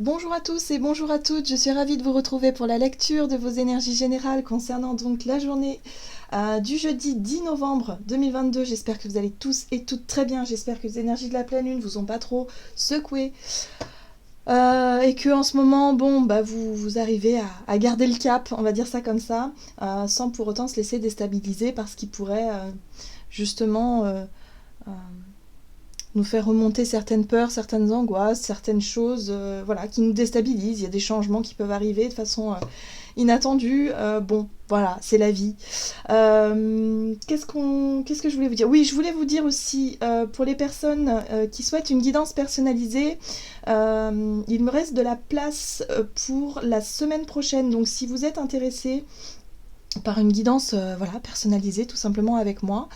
Bonjour à tous et bonjour à toutes, je suis ravie de vous retrouver pour la lecture de vos énergies générales concernant donc la journée du jeudi 10 novembre 2022. J'espère que vous allez tous et toutes très bien, j'espère que les énergies de la pleine lune vous ont pas trop secoué et que en ce moment, vous arrivez à garder le cap, on va dire ça comme ça, sans pour autant se laisser déstabiliser par ce qui pourrait justement... euh, nous faire remonter certaines peurs, certaines angoisses, certaines choses voilà, qui nous déstabilisent. Il y a des changements qui peuvent arriver de façon inattendue. Voilà, c'est la vie. Qu'est-ce que je voulais vous dire? Oui, je voulais vous dire aussi, pour les personnes qui souhaitent une guidance personnalisée, il me reste de la place pour la semaine prochaine. Donc si vous êtes intéressé par une guidance personnalisée tout simplement avec moi.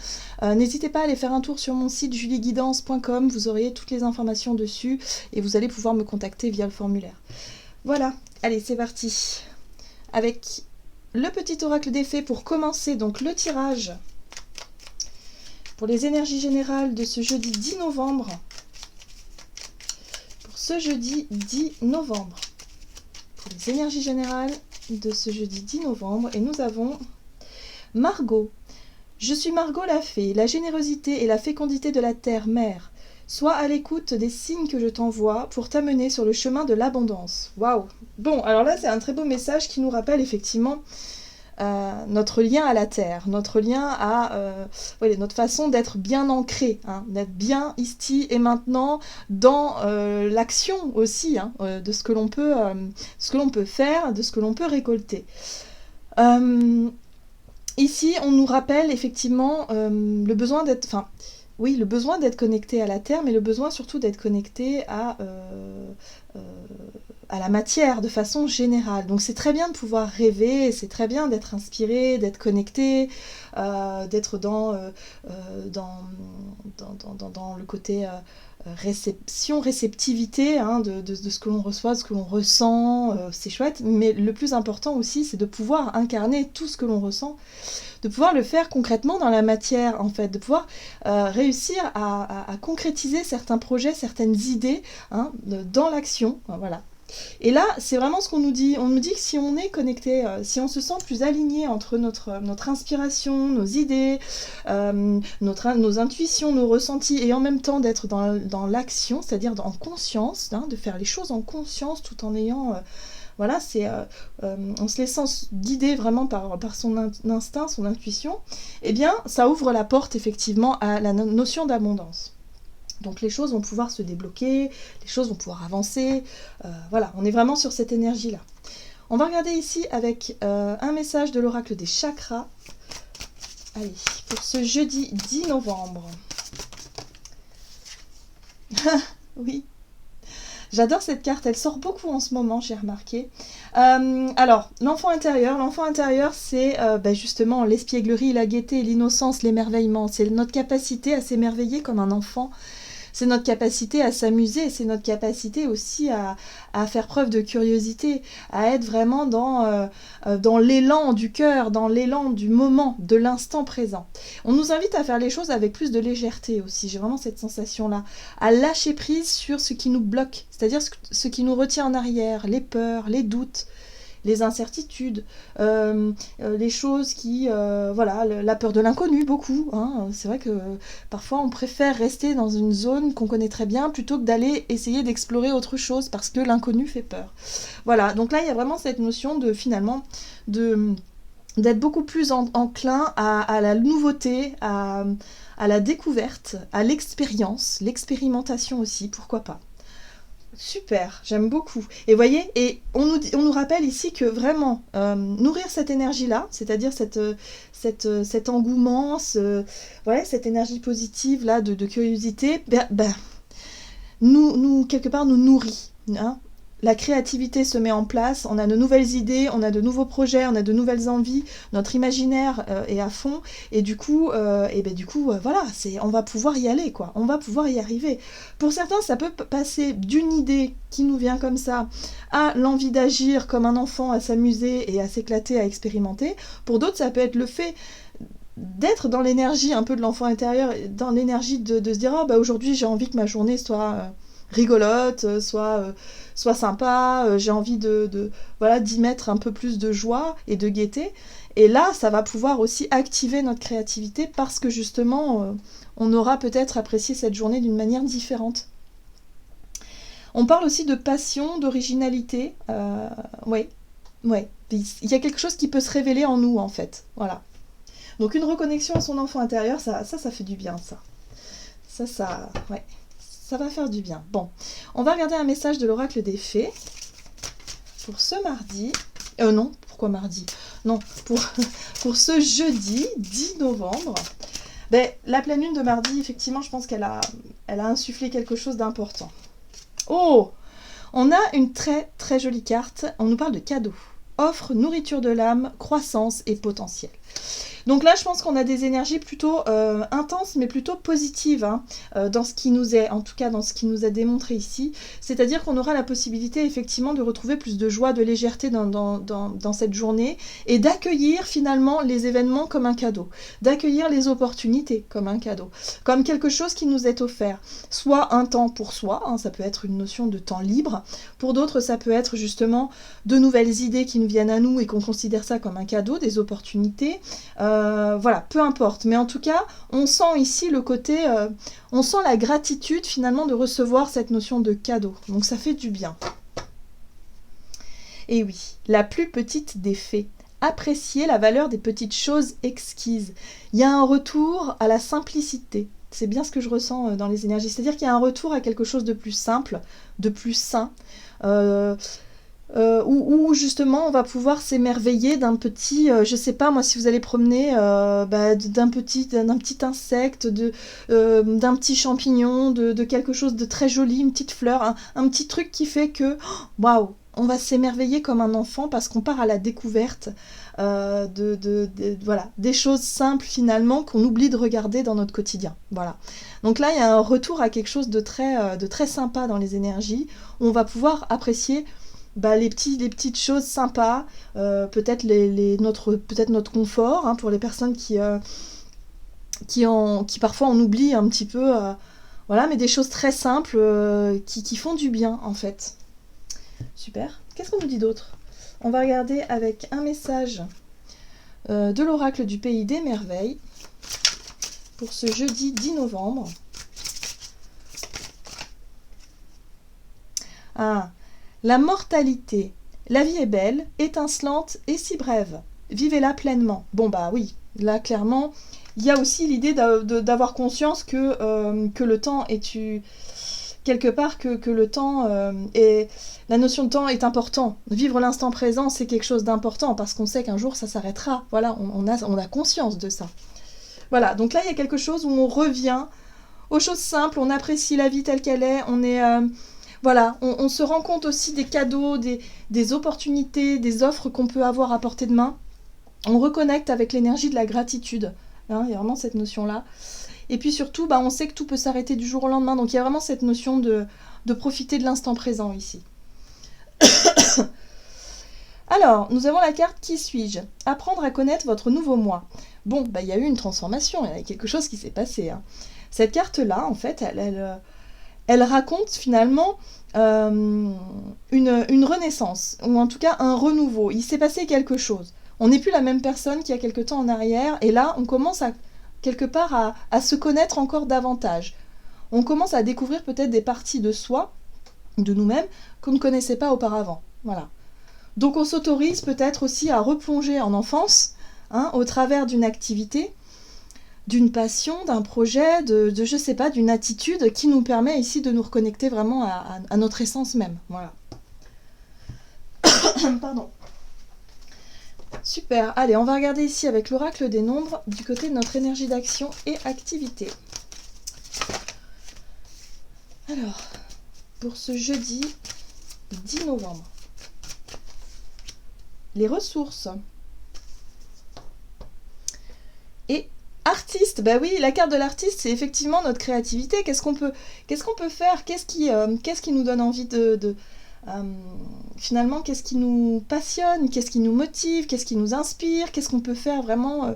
N'hésitez pas à aller faire un tour sur mon site julieguidance.com, vous aurez toutes les informations dessus et vous allez pouvoir me contacter via le formulaire. Voilà, allez c'est parti. Avec le petit oracle des fées pour commencer donc le tirage pour les énergies générales de ce jeudi 10 novembre. Pour ce jeudi 10 novembre. Pour les énergies générales de ce jeudi 10 novembre, et nous avons Margot. Je suis Margot la fée, la générosité et la fécondité de la terre-mère. Sois à l'écoute des signes que je t'envoie pour t'amener sur le chemin de l'abondance. Waouh! Bon, alors là, c'est un très beau message qui nous rappelle effectivement notre lien à la terre, notre lien à notre façon d'être bien ancré, d'être bien ici et maintenant dans l'action aussi, de ce que l'on peut faire, de ce que l'on peut récolter. Ici, on nous rappelle effectivement le besoin d'être, le besoin d'être connecté à la terre, mais le besoin surtout d'être connecté à la matière de façon générale. Donc c'est très bien de pouvoir rêver, c'est très bien d'être inspiré, d'être connecté, d'être dans le côté réceptivité de ce que l'on reçoit, de ce que l'on ressent, c'est chouette, mais le plus important aussi c'est de pouvoir incarner tout ce que l'on ressent, de pouvoir le faire concrètement dans la matière en fait, de pouvoir réussir à concrétiser certains projets, certaines idées dans l'action, voilà. Et là, c'est vraiment ce qu'on nous dit. On nous dit que si on est connecté, si on se sent plus aligné entre notre inspiration, nos idées, nos intuitions, nos ressentis, et en même temps d'être dans l'action, c'est-à-dire en conscience, de faire les choses en conscience tout en ayant... en se laissant guider vraiment par son instinct, son intuition, eh bien, ça ouvre la porte effectivement à la notion d'abondance. Donc les choses vont pouvoir se débloquer, les choses vont pouvoir avancer. Voilà, on est vraiment sur cette énergie-là. On va regarder ici avec un message de l'oracle des chakras. Allez, pour ce jeudi 10 novembre. Oui. J'adore cette carte, elle sort beaucoup en ce moment, j'ai remarqué. Alors, l'enfant intérieur, c'est justement l'espièglerie, la gaieté, l'innocence, l'émerveillement. C'est notre capacité à s'émerveiller comme un enfant. C'est notre capacité à s'amuser, c'est notre capacité aussi à faire preuve de curiosité, à être vraiment dans l'élan du cœur, dans l'élan du moment, de l'instant présent. On nous invite à faire les choses avec plus de légèreté aussi, j'ai vraiment cette sensation-là, à lâcher prise sur ce qui nous bloque, c'est-à-dire ce qui nous retient en arrière, les peurs, les doutes, les incertitudes, les choses qui... la peur de l'inconnu, beaucoup. C'est vrai que parfois on préfère rester dans une zone qu'on connaît très bien plutôt que d'aller essayer d'explorer autre chose parce que l'inconnu fait peur. Voilà, donc là il y a vraiment cette notion d'être beaucoup plus enclin à la nouveauté, à la découverte, à l'expérimentation aussi, pourquoi pas. Super, j'aime beaucoup. Et vous voyez, et on nous rappelle ici que vraiment, nourrir cette énergie-là, c'est-à-dire cet engouement, cette énergie positive là, de curiosité, quelque part, nous nourrit. La créativité se met en place, on a de nouvelles idées, on a de nouveaux projets, on a de nouvelles envies, notre imaginaire est à fond, et du coup, on va pouvoir y aller, quoi. On va pouvoir y arriver. Pour certains, ça peut passer d'une idée qui nous vient comme ça à l'envie d'agir comme un enfant, à s'amuser et à s'éclater, à expérimenter. Pour d'autres, ça peut être le fait d'être dans l'énergie un peu de l'enfant intérieur, dans l'énergie de se dire « Ah, aujourd'hui, j'ai envie que ma journée soit... rigolote, soit sympa, j'ai envie voilà, d'y mettre un peu plus de joie et de gaieté. Et là, ça va pouvoir aussi activer notre créativité parce que justement, on aura peut-être apprécié cette journée d'une manière différente. On parle aussi de passion, d'originalité. Ouais. Il y a quelque chose qui peut se révéler en nous, en fait. Voilà. Donc une reconnexion à son enfant intérieur, ça fait du bien, ça. Ouais. Ça va faire du bien. Bon, on va regarder un message de l'oracle des fées pour ce mardi. Non, pourquoi mardi? Non, pour ce jeudi 10 novembre. Ben, la pleine lune de mardi, effectivement, je pense qu'elle a insufflé quelque chose d'important. Oh! On a une très très jolie carte. On nous parle de cadeaux. Offre, nourriture de l'âme, croissance et potentiel. Donc là, je pense qu'on a des énergies plutôt intenses, mais plutôt positives, hein, dans ce qui nous est, en tout cas dans ce qui nous a démontré ici. C'est-à-dire qu'on aura la possibilité effectivement de retrouver plus de joie, de légèreté dans cette journée et d'accueillir finalement les événements comme un cadeau, d'accueillir les opportunités comme un cadeau, comme quelque chose qui nous est offert. Soit un temps pour soi, hein, ça peut être une notion de temps libre. Pour d'autres, ça peut être justement de nouvelles idées qui nous viennent à nous et qu'on considère ça comme un cadeau, des opportunités. Voilà, peu importe. Mais en tout cas, on sent ici le côté... on sent la gratitude finalement de recevoir cette notion de cadeau. Donc ça fait du bien. Et oui, la plus petite des fées. Apprécier la valeur des petites choses exquises. Il y a un retour à la simplicité. C'est bien ce que je ressens dans les énergies. C'est-à-dire qu'il y a un retour à quelque chose de plus simple, de plus sain. Où justement on va pouvoir s'émerveiller d'un petit, je sais pas moi, si vous allez promener d'un petit insecte, d'un petit champignon, de quelque chose de très joli, une petite fleur, un petit truc qui fait que waouh, on va s'émerveiller comme un enfant parce qu'on part à la découverte voilà, des choses simples finalement qu'on oublie de regarder dans notre quotidien. Voilà. Donc là il y a un retour à quelque chose de très sympa dans les énergies. On va pouvoir apprécier les petites choses sympas, peut-être notre confort, hein, pour les personnes qui parfois on oublie un petit peu, voilà, mais des choses très simples qui font du bien en fait. Super. Qu'est-ce qu'on nous dit d'autre? On va regarder avec un message de l'oracle du pays des merveilles pour ce jeudi 10 novembre. Ah, la mortalité. La vie est belle, étincelante et si brève. Vivez-la pleinement. Bon bah oui, là clairement, il y a aussi l'idée d'avoir conscience que le temps est quelque part que le temps est... La notion de temps est important. Vivre l'instant présent, c'est quelque chose d'important parce qu'on sait qu'un jour ça s'arrêtera. Voilà, on a conscience de ça. Voilà, donc là il y a quelque chose où on revient aux choses simples, on apprécie la vie telle qu'elle est, on est... Voilà, on se rend compte aussi des cadeaux, des opportunités, des offres qu'on peut avoir à portée de main. On reconnecte avec l'énergie de la gratitude. Hein, il y a vraiment cette notion-là. Et puis surtout, on sait que tout peut s'arrêter du jour au lendemain. Donc il y a vraiment cette notion de profiter de l'instant présent ici. Alors, nous avons la carte Qui suis-je? Apprendre à connaître votre nouveau moi. Bon, il y a eu une transformation, il y a quelque chose qui s'est passé. Hein. Cette carte-là, en fait, elle raconte finalement une renaissance, ou en tout cas un renouveau. Il s'est passé quelque chose. On n'est plus la même personne qu'il y a quelque temps en arrière, et là, on commence quelque part à se connaître encore davantage. On commence à découvrir peut-être des parties de soi, de nous-mêmes, qu'on ne connaissait pas auparavant. Voilà. Donc on s'autorise peut-être aussi à replonger en enfance, hein, au travers d'une activité, d'une passion, d'un projet, je sais pas, d'une attitude qui nous permet ici de nous reconnecter vraiment à notre essence même. Voilà. Pardon. Super. Allez, on va regarder ici avec l'oracle des nombres du côté de notre énergie d'action et activité. Alors, pour ce jeudi 10 novembre, les ressources. Et artiste, bah oui, la carte de l'artiste, c'est effectivement notre créativité. Qu'est-ce qu'on peut faire? Qu'est-ce qui nous donne envie finalement, qu'est-ce qui nous passionne? Qu'est-ce qui nous motive? Qu'est-ce qui nous inspire? Qu'est-ce qu'on peut faire vraiment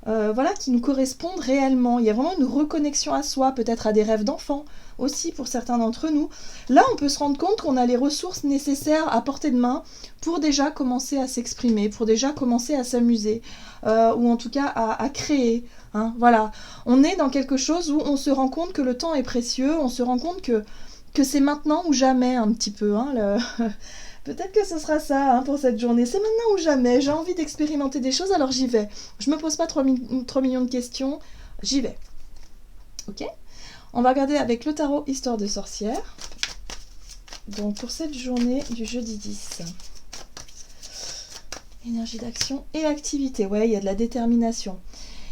voilà, qui nous correspondent réellement. Il y a vraiment une reconnexion à soi, peut-être à des rêves d'enfant aussi pour certains d'entre nous. Là, on peut se rendre compte qu'on a les ressources nécessaires à portée de main pour déjà commencer à s'exprimer, pour déjà commencer à s'amuser, ou en tout cas à créer. Hein, voilà, on est dans quelque chose où on se rend compte que le temps est précieux, on se rend compte que c'est maintenant ou jamais un petit peu. Hein, peut-être que ce sera ça hein, pour cette journée. C'est maintenant ou jamais. J'ai envie d'expérimenter des choses, alors j'y vais. Je me pose pas 3 millions de questions, j'y vais. Ok ? On va regarder avec le tarot Histoire de sorcière. Donc pour cette journée du jeudi 10. Énergie d'action et activité. Ouais, il y a de la détermination.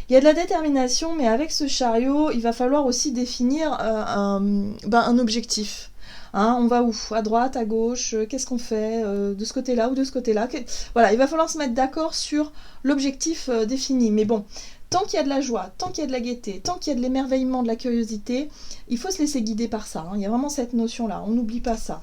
Il y a de la détermination, mais avec ce chariot, il va falloir aussi définir un objectif. Hein, on va où? À droite, à gauche? Qu'est-ce qu'on fait de ce côté-là ou de ce côté-là? Voilà, il va falloir se mettre d'accord sur l'objectif défini. Mais bon, tant qu'il y a de la joie, tant qu'il y a de la gaieté, tant qu'il y a de l'émerveillement, de la curiosité, il faut se laisser guider par ça. Hein. Il y a vraiment cette notion-là, on n'oublie pas ça.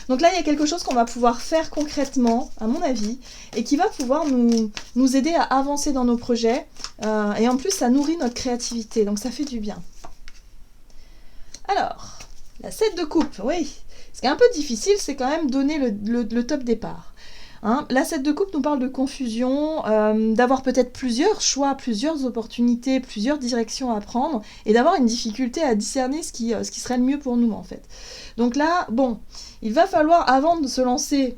Donc là, il y a quelque chose qu'on va pouvoir faire concrètement, à mon avis, et qui va pouvoir nous aider à avancer dans nos projets. Et en plus, ça nourrit notre créativité, donc ça fait du bien. Alors, la 7 de coupe, oui. Ce qui est un peu difficile, c'est quand même donner le top départ. Hein, la 7 de coupe nous parle de confusion, d'avoir peut-être plusieurs choix, plusieurs opportunités, plusieurs directions à prendre, et d'avoir une difficulté à discerner ce qui serait le mieux pour nous, en fait. Donc là, bon, il va falloir, avant de se lancer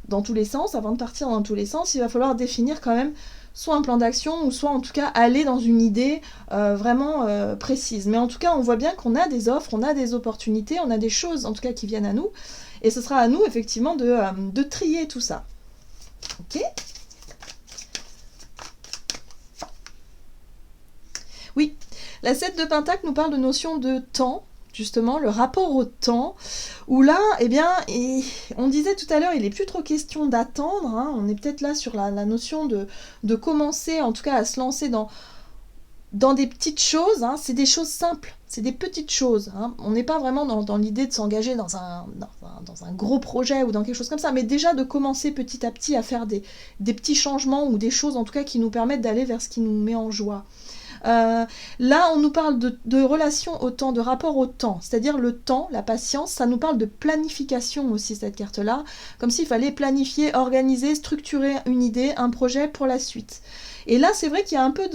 dans tous les sens, avant de partir dans tous les sens, il va falloir définir quand même soit un plan d'action, ou soit en tout cas aller dans une idée vraiment précise. Mais en tout cas, on voit bien qu'on a des offres, on a des opportunités, on a des choses en tout cas qui viennent à nous, et ce sera à nous effectivement de trier tout ça. Ok ? Oui, la 7 de Pentacle nous parle de notion de temps, justement, le rapport au temps, où là, eh bien, on disait tout à l'heure, il n'est plus trop question d'attendre, hein, on est peut-être là sur la notion de commencer, en tout cas, à se lancer dans des petites choses, hein, c'est des choses simples, c'est des petites choses. Hein. On n'est pas vraiment dans l'idée de s'engager dans un gros projet ou dans quelque chose comme ça, mais déjà de commencer petit à petit à faire des petits changements ou des choses en tout cas qui nous permettent d'aller vers ce qui nous met en joie. Là, on nous parle de relation au temps, de rapport au temps, c'est-à-dire le temps, la patience, ça nous parle de planification aussi, cette carte-là, comme s'il fallait planifier, organiser, structurer une idée, un projet pour la suite. Et là, c'est vrai qu'il y a un peu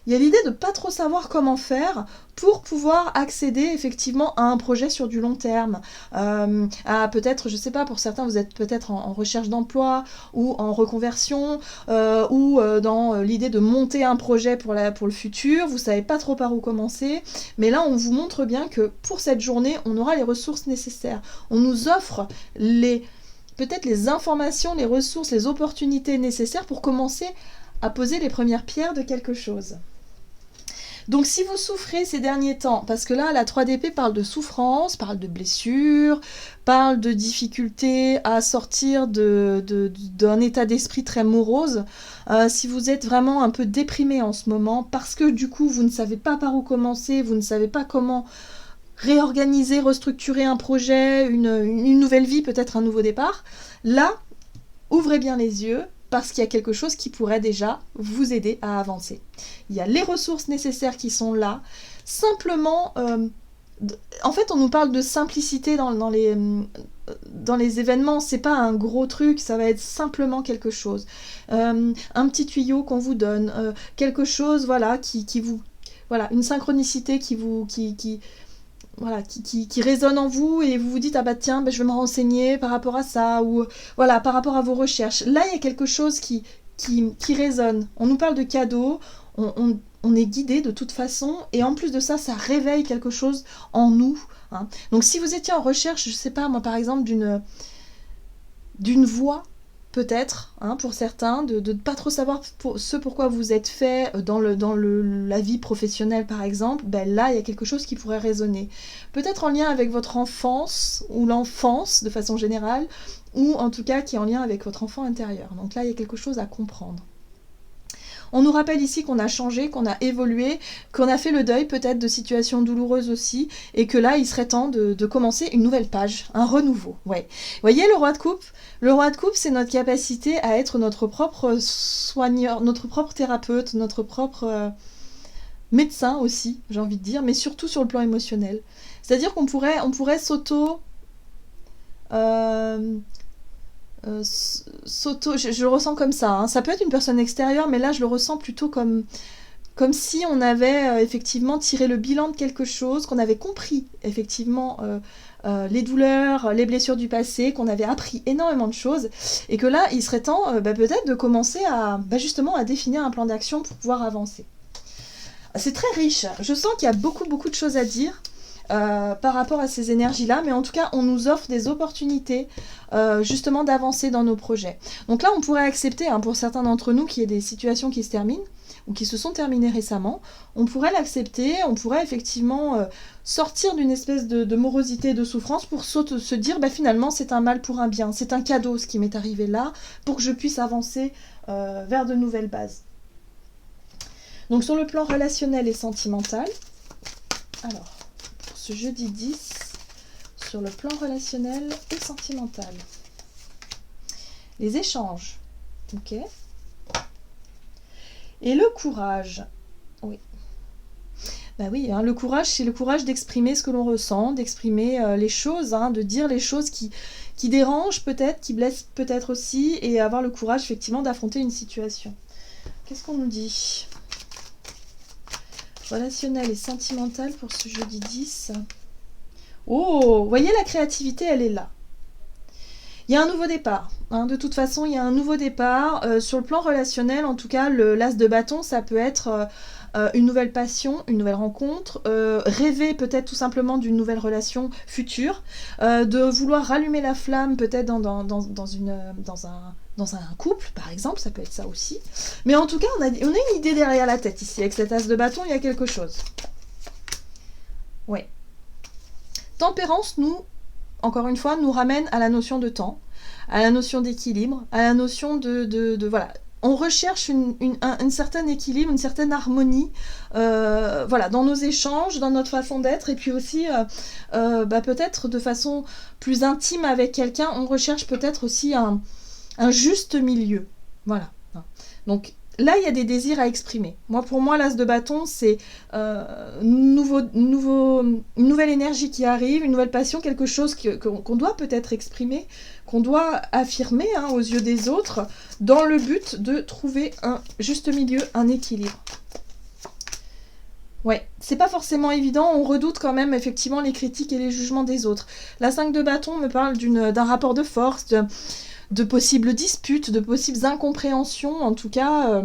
il y a l'idée de pas trop savoir comment faire pour pouvoir accéder effectivement à un projet sur du long terme. À peut-être, je sais pas, pour certains, vous êtes peut-être en recherche d'emploi ou en reconversion ou dans l'idée de monter un projet pour le futur. Vous savez pas trop par où commencer. Mais là, on vous montre bien que pour cette journée, on aura les ressources nécessaires. On nous offre peut-être les informations, les ressources, les opportunités nécessaires pour commencer à poser les premières pierres de quelque chose. Donc si vous souffrez ces derniers temps, parce que là la 3 d'épée parle de souffrance, parle de blessures, parle de difficultés à sortir d'un état d'esprit très morose, si vous êtes vraiment un peu déprimé en ce moment, parce que du coup vous ne savez pas par où commencer, vous ne savez pas comment réorganiser, restructurer un projet, une nouvelle vie, peut-être un nouveau départ, là, ouvrez bien les yeux, parce qu'il y a quelque chose qui pourrait déjà vous aider à avancer. Il y a les ressources nécessaires qui sont là. Simplement, en fait, on nous parle de simplicité dans les événements. C'est pas un gros truc, ça va être simplement quelque chose. Un petit tuyau qu'on vous donne, quelque chose, voilà, qui vous, voilà, une synchronicité qui résonne en vous et vous vous dites ah bah tiens je vais me renseigner par rapport à ça ou voilà par rapport à vos recherches. Là il y a quelque chose qui résonne. On nous parle de cadeaux, on est guidé de toute façon et en plus de ça réveille quelque chose en nous. Hein. Donc si vous étiez en recherche, je sais pas moi par exemple d'une voie peut-être, hein, pour certains, de ne pas trop savoir pourquoi vous êtes fait dans la vie professionnelle par exemple, ben là il y a quelque chose qui pourrait résonner. Peut-être en lien avec votre enfance, ou l'enfance de façon générale, ou en tout cas qui est en lien avec votre enfant intérieur. Donc là il y a quelque chose à comprendre. On nous rappelle ici qu'on a changé, qu'on a évolué, qu'on a fait le deuil peut-être de situations douloureuses aussi, et que là, il serait temps de commencer une nouvelle page, un renouveau. Ouais. Vous voyez le roi de coupe? Le roi de coupe, c'est notre capacité à être notre propre soigneur, notre propre thérapeute, notre propre médecin aussi, j'ai envie de dire, mais surtout sur le plan émotionnel. C'est-à-dire qu'on pourrait, on pourrait euh, je le ressens comme ça, hein. Ça peut être une personne extérieure, mais là je le ressens plutôt comme si on avait effectivement tiré le bilan de quelque chose, qu'on avait compris effectivement les douleurs, les blessures du passé, qu'on avait appris énormément de choses, et que là il serait temps peut-être de commencer à justement à définir un plan d'action pour pouvoir avancer. C'est très riche, je sens qu'il y a beaucoup de choses à dire. Par rapport à ces énergies-là, mais en tout cas, on nous offre des opportunités justement d'avancer dans nos projets. Donc là, on pourrait accepter, hein, pour certains d'entre nous, qu'il y ait des situations qui se terminent, ou qui se sont terminées récemment, on pourrait l'accepter, on pourrait effectivement sortir d'une espèce de morosité, de souffrance, pour se dire, finalement, c'est un mal pour un bien, c'est un cadeau ce qui m'est arrivé là, pour que je puisse avancer vers de nouvelles bases. Donc sur le plan relationnel et sentimental, alors, ce jeudi 10 sur le plan relationnel et sentimental. Les échanges, ok. Et le courage, oui. Oui, hein, le courage, c'est le courage d'exprimer ce que l'on ressent, d'exprimer les choses, hein, de dire les choses qui dérangent peut-être, qui blessent peut-être aussi, et avoir le courage effectivement d'affronter une situation. Qu'est-ce qu'on nous dit ? Relationnel et sentimental pour ce jeudi 10. Oh, vous voyez, la créativité, elle est là. Il y a un nouveau départ. Hein, de toute façon, il y a un nouveau départ. Sur le plan relationnel, en tout cas, l'as de bâton, ça peut être une nouvelle passion, une nouvelle rencontre, rêver peut-être tout simplement d'une nouvelle relation future, de vouloir rallumer la flamme peut-être dans un couple, par exemple, ça peut être ça aussi. Mais en tout cas, on a une idée derrière la tête ici. Avec cet as de bâton, il y a quelque chose. Ouais. Tempérance, encore une fois, nous ramène à la notion de temps, à la notion d'équilibre, à la notion de voilà. On recherche un certain équilibre, une certaine harmonie, dans nos échanges, dans notre façon d'être, et puis aussi, peut-être de façon plus intime avec quelqu'un, on recherche peut-être aussi un juste milieu. Voilà. Donc, là, il y a des désirs à exprimer. Pour moi, l'as de bâton, c'est une nouvelle énergie qui arrive, une nouvelle passion, quelque chose qu'on doit peut-être exprimer, qu'on doit affirmer aux yeux des autres, dans le but de trouver un juste milieu, un équilibre. Ouais, c'est pas forcément évident, on redoute quand même effectivement les critiques et les jugements des autres. La 5 de bâton me parle d'un rapport de force, de possibles disputes, de possibles incompréhensions, en tout cas,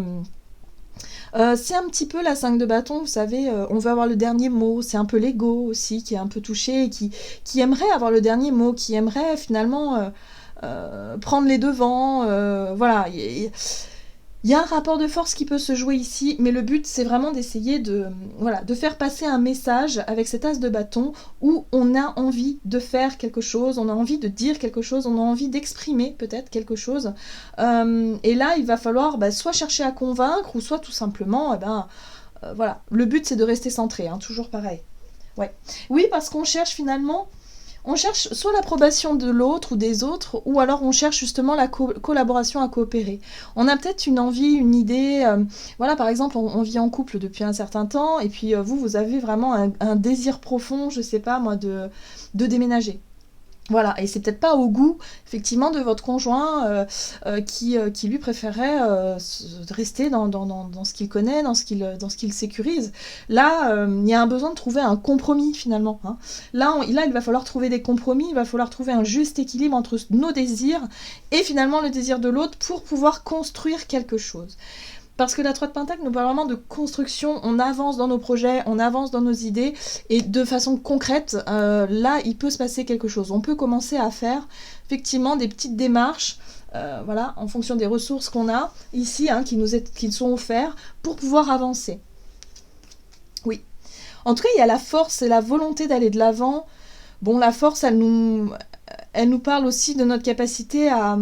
c'est un petit peu la 5 de bâton, vous savez, on veut avoir le dernier mot, c'est un peu l'ego aussi qui est un peu touché, qui aimerait avoir le dernier mot, qui aimerait finalement prendre les devants, voilà. Il y a un rapport de force qui peut se jouer ici, mais le but c'est vraiment d'essayer de faire passer un message avec cet as de bâton où on a envie de faire quelque chose, on a envie de dire quelque chose, on a envie d'exprimer peut-être quelque chose. Et là, il va falloir soit chercher à convaincre ou soit tout simplement, voilà. Le but c'est de rester centré, toujours pareil. Ouais. Oui, parce qu'on cherche finalement... On cherche soit l'approbation de l'autre ou des autres, ou alors on cherche justement la collaboration à coopérer. On a peut-être une envie, une idée, par exemple, on vit en couple depuis un certain temps, et puis vous avez vraiment un désir profond, je sais pas moi, de déménager. Voilà, et c'est peut-être pas au goût, effectivement, de votre conjoint qui lui préférerait rester dans ce qu'il connaît, dans ce qu'il sécurise. Là, il y a un besoin de trouver un compromis, finalement. Hein. Là, il va falloir trouver des compromis, il va falloir trouver un juste équilibre entre nos désirs et finalement le désir de l'autre pour pouvoir construire quelque chose. Parce que la 3 de Pentacle nous parle vraiment de construction, on avance dans nos projets, on avance dans nos idées, et de façon concrète, là, il peut se passer quelque chose. On peut commencer à faire, effectivement, des petites démarches, en fonction des ressources qu'on a, ici, qui nous sont offertes, pour pouvoir avancer. Oui. En tout cas, il y a la force et la volonté d'aller de l'avant. Bon, la force, elle nous parle aussi de notre capacité à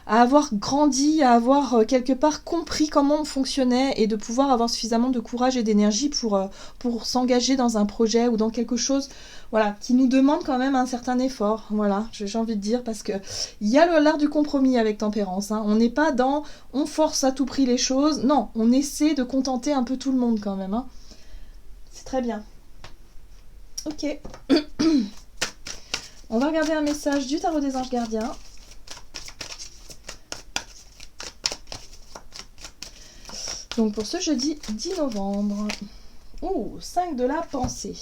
à avoir grandi, à avoir quelque part compris comment on fonctionnait et de pouvoir avoir suffisamment de courage et d'énergie pour s'engager dans un projet ou dans quelque chose, voilà, qui nous demande quand même un certain effort, voilà, j'ai envie de dire, parce que il y a l'art du compromis avec Tempérance, hein. On n'est pas dans on force à tout prix les choses, non, on essaie de contenter un peu tout le monde quand même, hein. C'est très bien. Ok. On va regarder un message du tarot des anges gardiens. Donc pour ce jeudi 10 novembre. Ouh, 5 de la pensée.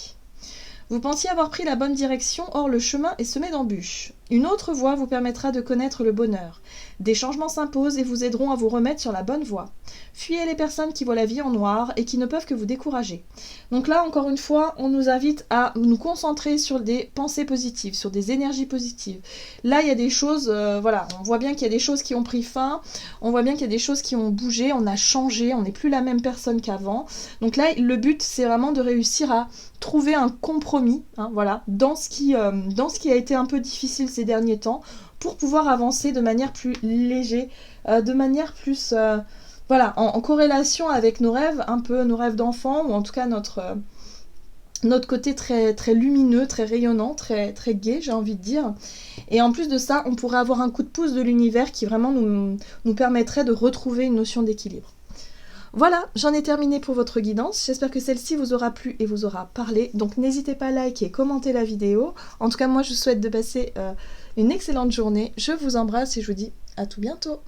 Vous pensiez avoir pris la bonne direction, or le chemin est semé d'embûches. Une autre voie vous permettra de connaître le bonheur. Des changements s'imposent et vous aideront à vous remettre sur la bonne voie. Fuyez les personnes qui voient la vie en noir et qui ne peuvent que vous décourager. Donc là, encore une fois, on nous invite à nous concentrer sur des pensées positives, sur des énergies positives. Là, il y a des choses, voilà, on voit bien qu'il y a des choses qui ont pris fin, on voit bien qu'il y a des choses qui ont bougé, on a changé, on n'est plus la même personne qu'avant. Donc là, le but, c'est vraiment de réussir à trouver un compromis, hein, voilà, dans ce qui a été un peu difficile ces derniers temps, pour pouvoir avancer de manière plus légère, de manière plus, voilà, en corrélation avec nos rêves, un peu nos rêves d'enfant, ou en tout cas notre côté très, très lumineux, très rayonnant, très, très gai, j'ai envie de dire. Et en plus de ça, on pourrait avoir un coup de pouce de l'univers qui vraiment nous permettrait de retrouver une notion d'équilibre. Voilà, j'en ai terminé pour votre guidance. J'espère que celle-ci vous aura plu et vous aura parlé. Donc n'hésitez pas à liker et commenter la vidéo. En tout cas, moi, je vous souhaite de passer une excellente journée. Je vous embrasse et je vous dis à tout bientôt.